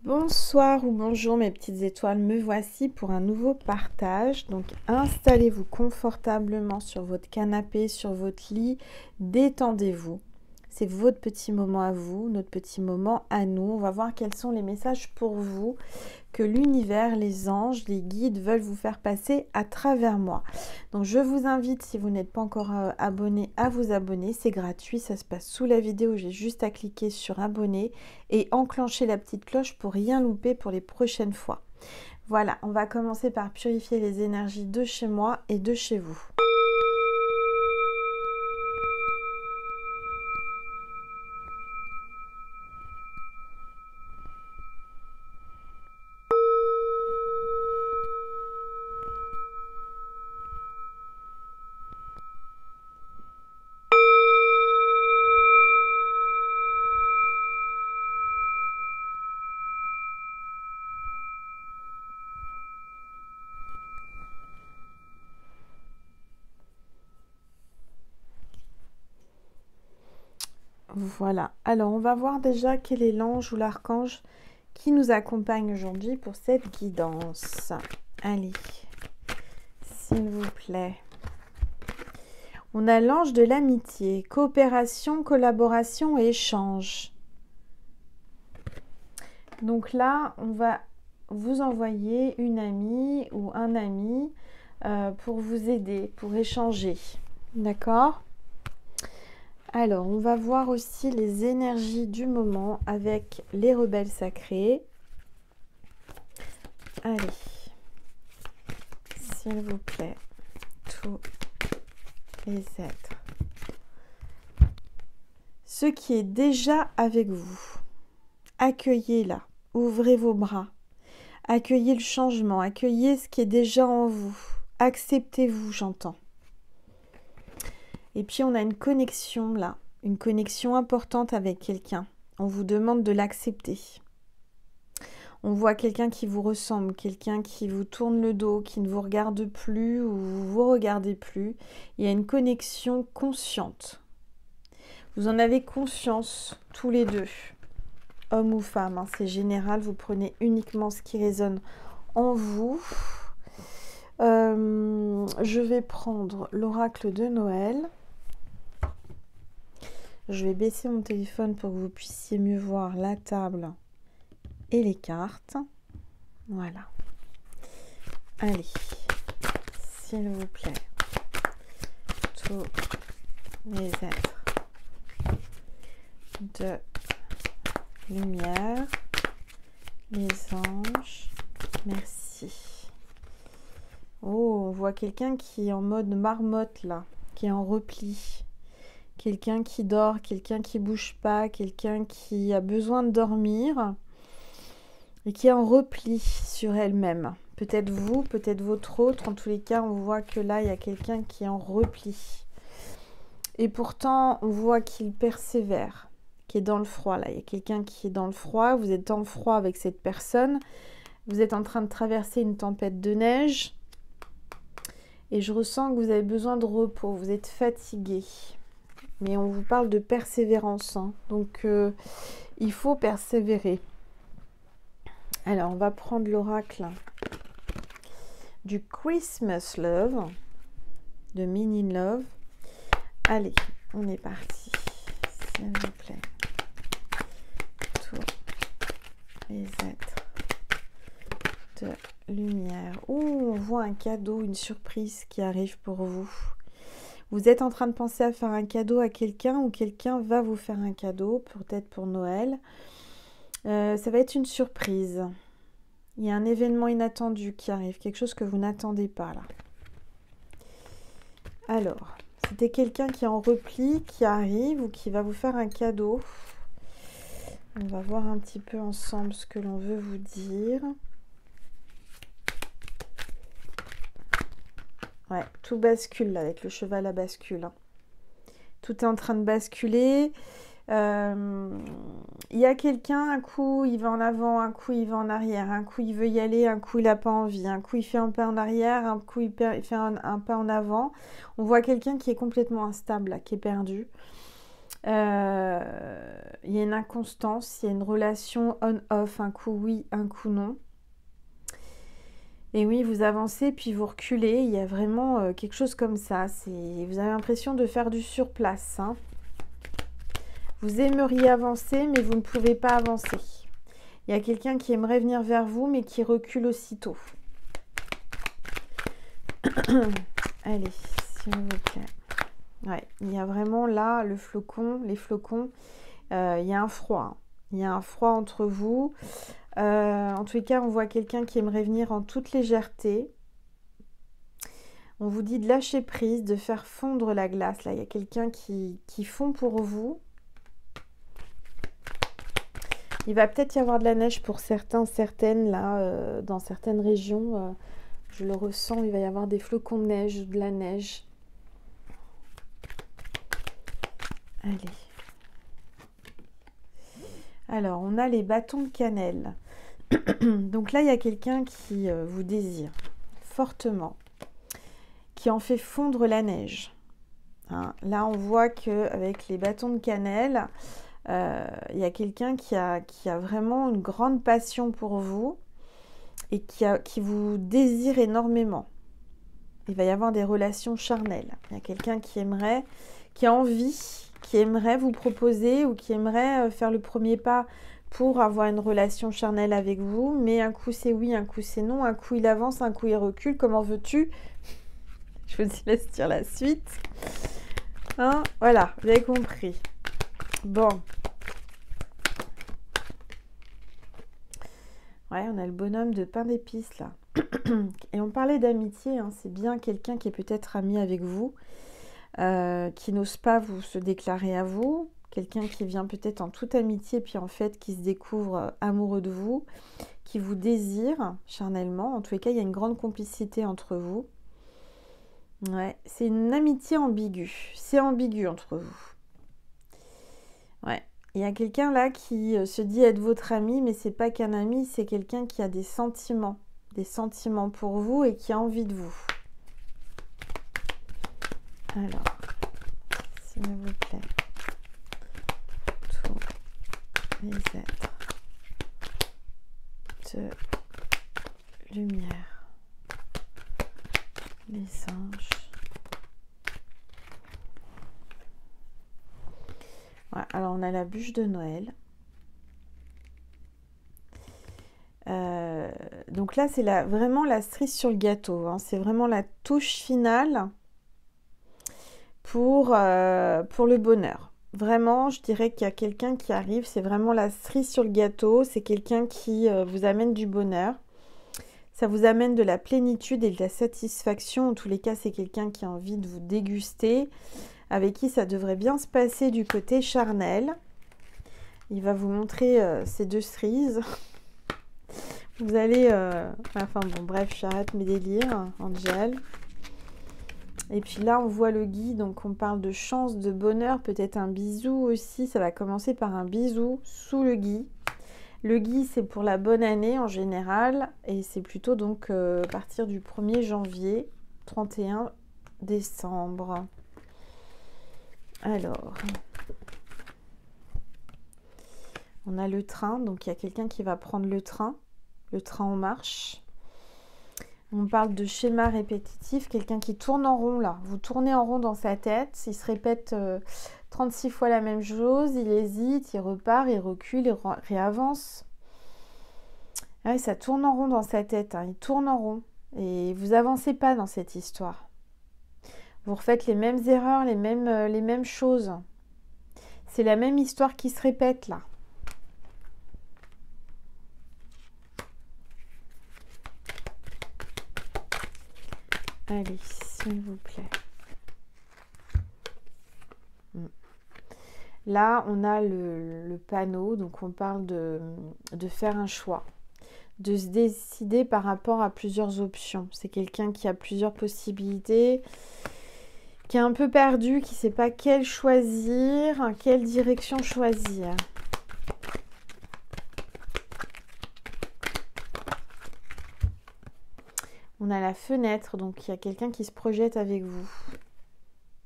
Bonsoir ou bonjour mes petites étoiles, me voici pour un nouveau partage. Donc installez-vous confortablement sur votre canapé, sur votre lit, détendez-vous. C'est votre petit moment à vous, notre petit moment à nous. On va voir quels sont les messages pour vous que l'univers, les anges, les guides veulent vous faire passer à travers moi. Donc je vous invite, si vous n'êtes pas encore abonné, à vous abonner. C'est gratuit, ça se passe sous la vidéo. J'ai juste à cliquer sur abonner et enclencher la petite cloche pour rien louper pour les prochaines fois. Voilà, on va commencer par purifier les énergies de chez moi et de chez vous. Voilà, alors on va voir déjà quel est l'ange ou l'archange qui nous accompagne aujourd'hui pour cette guidance. Allez, s'il vous plaît. On a l'ange de l'amitié, coopération, collaboration et échange. Donc là, on va vous envoyer une amie ou un ami pour vous aider, pour échanger. D'accord ? Alors, on va voir aussi les énergies du moment avec les rebelles sacrés. Allez, s'il vous plaît, tous les êtres. Ce qui est déjà avec vous, accueillez-la, ouvrez vos bras, accueillez le changement, accueillez ce qui est déjà en vous, acceptez-vous, j'entends. Et puis on a une connexion là, une connexion importante avec quelqu'un. On vous demande de l'accepter. On voit quelqu'un qui vous ressemble, quelqu'un qui vous tourne le dos, qui ne vous regarde plus ou vous vous regardez plus. Il y a une connexion consciente. Vous en avez conscience tous les deux, homme ou femme, hein, c'est général, vous prenez uniquement ce qui résonne en vous. Je vais prendre l'oracle de Noël. Je vais baisser mon téléphone pour que vous puissiez mieux voir la table et les cartes. Voilà. Allez, s'il vous plaît, tous les êtres de lumière, les anges, merci. Oh, on voit quelqu'un qui est en mode marmotte là, qui est en repli. Quelqu'un qui dort, quelqu'un qui bouge pas, quelqu'un qui a besoin de dormir et qui est en repli sur elle-même. Peut-être vous, peut-être votre autre. En tous les cas, on voit que là, il y a quelqu'un qui est en repli. Et pourtant, on voit qu'il persévère, qui est dans le froid. Là, il y a quelqu'un qui est dans le froid. Vous êtes en froid avec cette personne. Vous êtes en train de traverser une tempête de neige. Et je ressens que vous avez besoin de repos. Vous êtes fatigué. Mais on vous parle de persévérance, hein. Donc il faut persévérer. Alors on va prendre l'oracle du Christmas Love, de Meaning Love. Allez, on est parti, s'il vous plaît. Tous les êtres de lumière. Oh, on voit un cadeau, une surprise qui arrive pour vous. Vous êtes en train de penser à faire un cadeau à quelqu'un ou quelqu'un va vous faire un cadeau, peut-être pour Noël. Ça va être une surprise. Il y a un événement inattendu qui arrive, quelque chose que vous n'attendez pas là. Alors, c'était quelqu'un qui est en repli, qui arrive ou qui va vous faire un cadeau. On va voir un petit peu ensemble ce que l'on veut vous dire. Ouais, tout bascule là, avec le cheval à bascule. Hein. Tout est en train de basculer. Il y a quelqu'un, un coup il va en avant, un coup il va en arrière, un coup il veut y aller, un coup il n'a pas envie, un coup il fait un pas en arrière, un coup il fait un pas en avant. On voit quelqu'un qui est complètement instable, là, qui est perdu. Il y a une inconstance, il y a une relation on-off, un coup oui, un coup non. Et oui, vous avancez puis vous reculez, il y a vraiment quelque chose comme ça. Vous avez l'impression de faire du surplace, hein. Vous aimeriez avancer, mais vous ne pouvez pas avancer. Il y a quelqu'un qui aimerait venir vers vous, mais qui recule aussitôt. Allez, s'il vous plaît. Ouais, il y a vraiment là le flocon, les flocons. Il y a un froid. Il y a un froid entre vous. En tous les cas, on voit quelqu'un qui aimerait venir en toute légèreté. On vous dit de lâcher prise, de faire fondre la glace. Là, il y a quelqu'un qui fond pour vous. Il va peut-être y avoir de la neige pour certains, certaines, là, dans certaines régions. Je le ressens, il va y avoir des flocons de neige, de la neige. Allez. Alors, on a les bâtons de cannelle. Donc là, il y a quelqu'un qui vous désire fortement, qui en fait fondre la neige. Hein, là, on voit qu'avec les bâtons de cannelle, il y a quelqu'un qui a vraiment une grande passion pour vous et qui vous désire énormément. Il va y avoir des relations charnelles. Il y a quelqu'un qui a envie, qui aimerait vous proposer ou qui aimerait faire le premier pas pour avoir une relation charnelle avec vous, mais un coup c'est oui, un coup c'est non, un coup il avance, un coup il recule, comment veux-tu? Je vous laisse dire la suite. Hein, voilà, vous avez compris. Bon. Ouais, on a le bonhomme de pain d'épices là. Et on parlait d'amitié, hein, c'est bien quelqu'un qui est peut-être ami avec vous, qui n'ose pas vous se déclarer à vous, quelqu'un qui vient peut-être en toute amitié, puis en fait qui se découvre amoureux de vous, qui vous désire charnellement. En tous les cas, il y a une grande complicité entre vous. Ouais, c'est une amitié ambiguë. C'est ambigu entre vous. Ouais. Il y a quelqu'un là qui se dit être votre ami, mais c'est pas qu'un ami, c'est quelqu'un qui a des sentiments pour vous et qui a envie de vous. Alors, s'il vous plaît, tous les êtres de lumière, les anges. Ouais, alors on a la bûche de Noël. Donc là, c'est vraiment la cerise sur le gâteau, hein. C'est vraiment la touche finale pour le bonheur. Vraiment, je dirais qu'il y a quelqu'un qui arrive, c'est vraiment la cerise sur le gâteau, c'est quelqu'un qui vous amène du bonheur. Ça vous amène de la plénitude et de la satisfaction. En tous les cas, c'est quelqu'un qui a envie de vous déguster, avec qui ça devrait bien se passer du côté charnel. Il va vous montrer ces deux cerises. Vous allez... Enfin bon, bref, j'arrête mes délires, Angel. Et puis là, on voit le gui, donc on parle de chance, de bonheur, peut-être un bisou aussi. Ça va commencer par un bisou sous le gui. Le gui, c'est pour la bonne année en général, et c'est plutôt donc à partir du 1er janvier, 31 décembre. Alors, on a le train, donc il y a quelqu'un qui va prendre le train en marche. On parle de schéma répétitif, quelqu'un qui tourne en rond là. Vous tournez en rond dans sa tête, il se répète 36 fois la même chose, il hésite, il repart, il recule, il réavance. Ouais, ça tourne en rond dans sa tête, hein. Il tourne en rond. Et vous avancez pas dans cette histoire. Vous refaites les mêmes erreurs, les mêmes choses. C'est la même histoire qui se répète là. Allez, s'il vous plaît. Là, on a le panneau, donc on parle de faire un choix, de se décider par rapport à plusieurs options. C'est quelqu'un qui a plusieurs possibilités, qui est un peu perdu, qui ne sait pas quelle choisir, quelle direction choisir. On a la fenêtre, donc il y a quelqu'un qui se projette avec vous,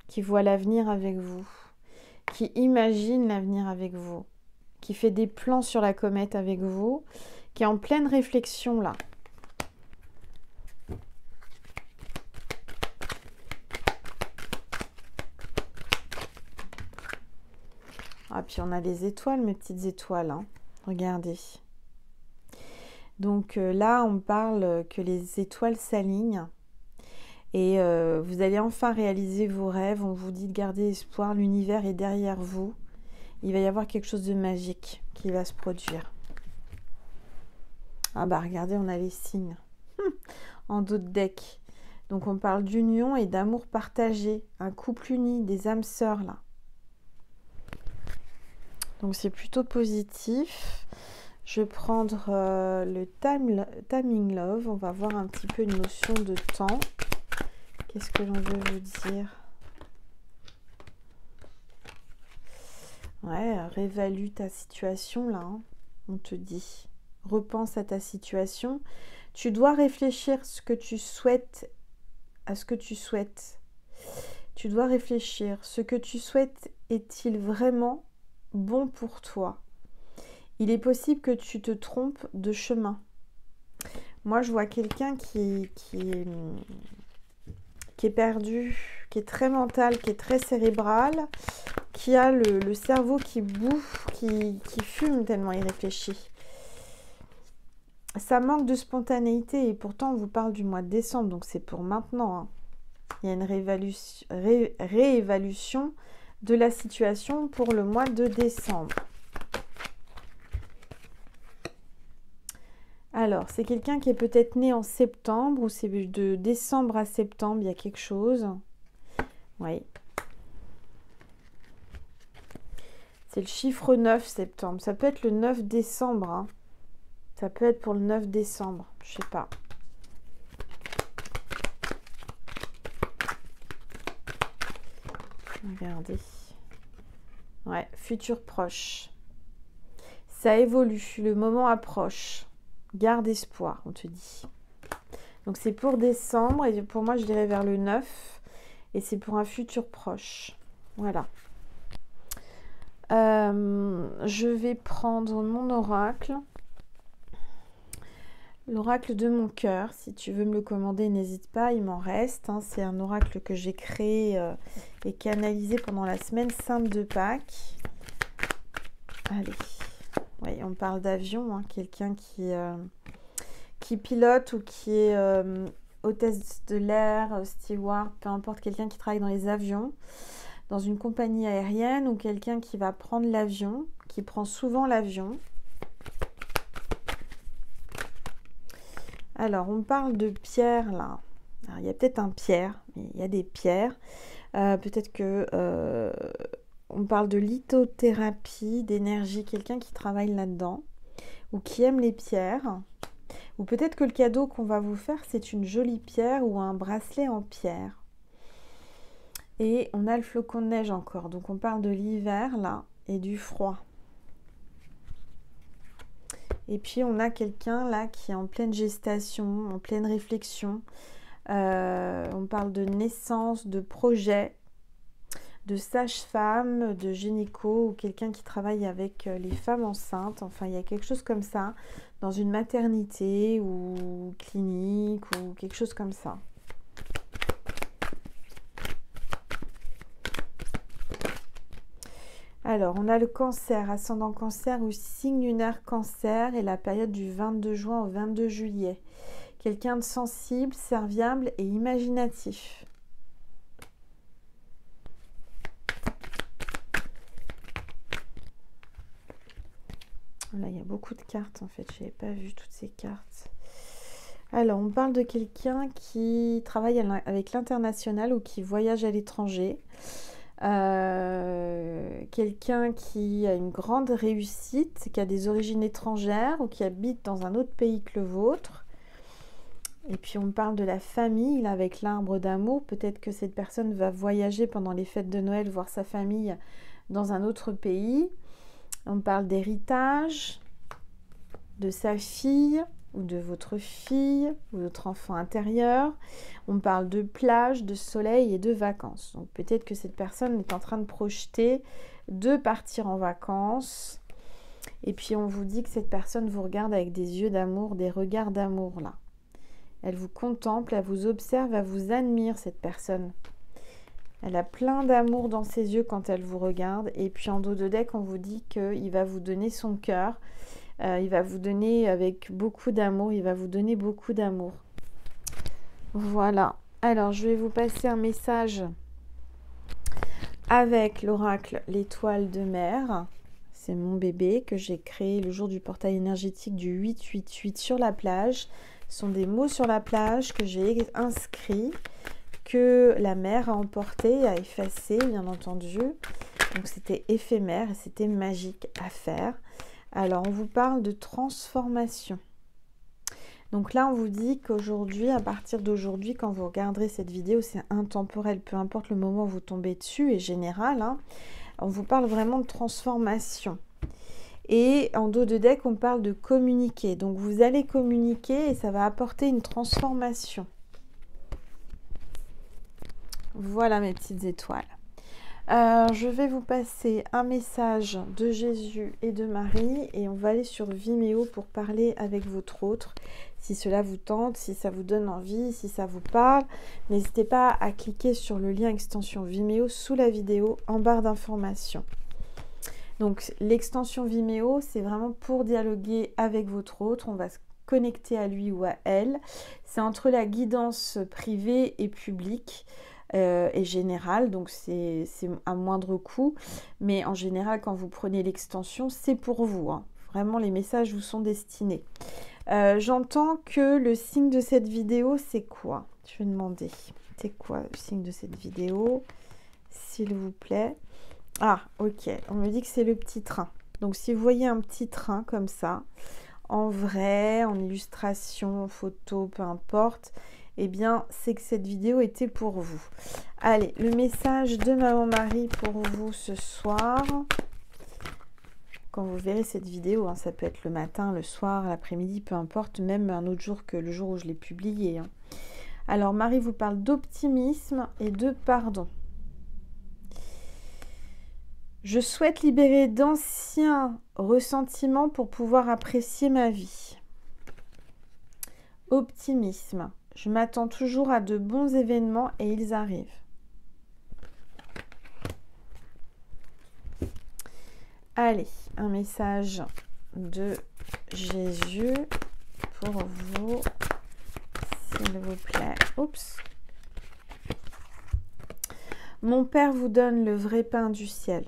qui voit l'avenir avec vous, qui imagine l'avenir avec vous, qui fait des plans sur la comète avec vous, qui est en pleine réflexion là. Ah, puis on a les étoiles, mes petites étoiles, hein. Regardez. Donc là, on parle que les étoiles s'alignent et vous allez enfin réaliser vos rêves. On vous dit de garder espoir, l'univers est derrière vous. Il va y avoir quelque chose de magique qui va se produire. Ah bah regardez, on a les signes en dos de deck. Donc on parle d'union et d'amour partagé, un couple uni, des âmes sœurs là. Donc c'est plutôt positif. Je vais prendre le timing love. On va voir un petit peu une notion de temps. Qu'est-ce que l'on veut vous dire? Ouais, réévalue ta situation là, hein, on te dit. Repense à ta situation. Tu dois réfléchir à ce que tu souhaites. Tu dois réfléchir. Ce que tu souhaites est-il vraiment bon pour toi? Il est possible que tu te trompes de chemin. Moi, je vois quelqu'un qui est perdu, qui est très mental, qui est très cérébral, qui a le cerveau qui bouffe, qui fume tellement il réfléchit. Ça manque de spontanéité et pourtant on vous parle du mois de décembre, donc c'est pour maintenant, hein. Il y a une réévaluation de la situation pour le mois de décembre. Alors, c'est quelqu'un qui est peut-être né en septembre ou c'est de décembre à septembre, il y a quelque chose. Oui. C'est le chiffre 9 septembre. Ça peut être le 9 décembre, hein. Ça peut être pour le 9 décembre, je sais pas. Regardez. Ouais, futur proche. Ça évolue, le moment approche. Garde espoir, on te dit. Donc c'est pour décembre et pour moi je dirais vers le 9 et c'est pour un futur proche. Voilà. Je vais prendre mon oracle. L'oracle de mon cœur, si tu veux me le commander, n'hésite pas, il m'en reste, hein. C'est un oracle que j'ai créé et canalisé pendant la semaine sainte de Pâques. Allez, oui, on parle d'avion, hein. Quelqu'un qui pilote ou qui est hôtesse de l'air, steward, peu importe, quelqu'un qui travaille dans les avions, dans une compagnie aérienne ou quelqu'un qui va prendre l'avion, qui prend souvent l'avion. Alors, on parle de pierres là. Alors, il y a peut-être un pierre, mais il y a des pierres. Peut-être que on parle de lithothérapie, d'énergie, quelqu'un qui travaille là-dedans ou qui aime les pierres. Ou peut-être que le cadeau qu'on va vous faire, c'est une jolie pierre ou un bracelet en pierre. Et on a le flocon de neige encore. Donc, on parle de l'hiver là et du froid. Et puis, on a quelqu'un là qui est en pleine gestation, en pleine réflexion. On parle de naissance, de projet, de sage-femme, de gynéco ou quelqu'un qui travaille avec les femmes enceintes. Enfin, il y a quelque chose comme ça dans une maternité ou clinique ou quelque chose comme ça. Alors, on a le cancer, ascendant cancer ou signe lunaire cancer et la période du 22 juin au 22 juillet. Quelqu'un de sensible, serviable et imaginatif. Là, il y a beaucoup de cartes en fait, je n'avais pas vu toutes ces cartes. Alors, on parle de quelqu'un qui travaille avec l'international ou qui voyage à l'étranger. Quelqu'un qui a une grande réussite, qui a des origines étrangères ou qui habite dans un autre pays que le vôtre. Et puis on parle de la famille là, avec l'arbre d'amour. Peut-être que cette personne va voyager pendant les fêtes de Noël, voir sa famille dans un autre pays. On parle d'héritage, de sa fille ou de votre fille ou votre enfant intérieur. On parle de plage, de soleil et de vacances. Donc peut-être que cette personne est en train de projeter de partir en vacances. Et puis on vous dit que cette personne vous regarde avec des yeux d'amour, des regards d'amour là. Elle vous contemple, elle vous observe, elle vous admire cette personne. Elle a plein d'amour dans ses yeux quand elle vous regarde. Et puis en dos de deck, on vous dit qu'il va vous donner son cœur. Il va vous donner avec beaucoup d'amour. Il va vous donner beaucoup d'amour. Voilà. Alors, je vais vous passer un message avec l'oracle l'étoile de mer. C'est mon bébé que j'ai créé le jour du portail énergétique du 888 sur la plage. Ce sont des mots sur la plage que j'ai inscrits, que la mer a emporté, a effacé, bien entendu. Donc c'était éphémère et c'était magique à faire. Alors on vous parle de transformation. Donc là on vous dit qu'aujourd'hui, à partir d'aujourd'hui, quand vous regarderez cette vidéo, c'est intemporel, peu importe le moment où vous tombez dessus, et général, hein, on vous parle vraiment de transformation. Et en dos de deck, on parle de communiquer. Donc vous allez communiquer et ça va apporter une transformation. Voilà mes petites étoiles. Je vais vous passer un message de Jésus et de Marie et on va aller sur Vimeo pour parler avec votre autre. Si cela vous tente, si ça vous donne envie, si ça vous parle, n'hésitez pas à cliquer sur le lien extension Vimeo sous la vidéo en barre d'informations. Donc l'extension Vimeo, c'est vraiment pour dialoguer avec votre autre. On va se connecter à lui ou à elle. C'est entre la guidance privée et publique. Et général, donc c'est à moindre coût, mais en général quand vous prenez l'extension, c'est pour vous, hein. Vraiment les messages vous sont destinés. J'entends que le signe de cette vidéo, c'est quoi? Je vais demander, c'est quoi le signe de cette vidéo, s'il vous plaît? Ah, ok, on me dit que c'est le petit train. Donc si vous voyez un petit train comme ça, en vrai, en illustration, en photo, peu importe, eh bien, c'est que cette vidéo était pour vous. Allez, le message de Maman Marie pour vous ce soir. Quand vous verrez cette vidéo, hein, ça peut être le matin, le soir, l'après-midi, peu importe, même un autre jour que le jour où je l'ai publié, hein. Alors, Marie vous parle d'optimisme et de pardon. Je souhaite libérer d'anciens ressentiments pour pouvoir apprécier ma vie. Optimisme. Je m'attends toujours à de bons événements et ils arrivent. Allez, un message de Jésus pour vous, s'il vous plaît. Oups. Mon Père vous donne le vrai pain du ciel.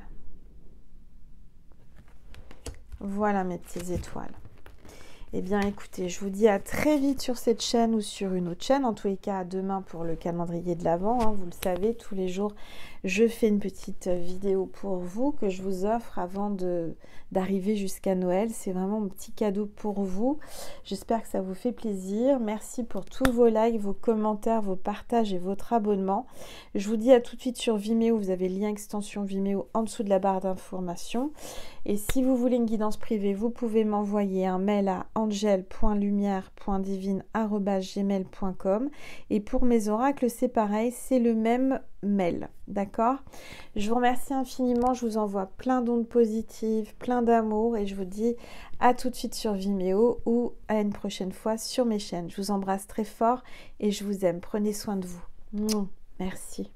Voilà mes petites étoiles. Eh bien, écoutez, je vous dis à très vite sur cette chaîne ou sur une autre chaîne. En tous les cas, à demain pour le calendrier de l'Avent, hein, vous le savez, tous les jours, je fais une petite vidéo pour vous que je vous offre avant d'arriver jusqu'à Noël. C'est vraiment mon petit cadeau pour vous. J'espère que ça vous fait plaisir. Merci pour tous vos likes, vos commentaires, vos partages et votre abonnement. Je vous dis à tout de suite sur Vimeo. Vous avez le lien extension Vimeo en dessous de la barre d'information. Et si vous voulez une guidance privée, vous pouvez m'envoyer un mail à angel.lumière.divine@gmail.com. Et pour mes oracles, c'est pareil, c'est le même mail. D'accord? Je vous remercie infiniment. Je vous envoie plein d'ondes positives, plein d'amour. Et je vous dis à tout de suite sur Vimeo ou à une prochaine fois sur mes chaînes. Je vous embrasse très fort et je vous aime. Prenez soin de vous. Merci.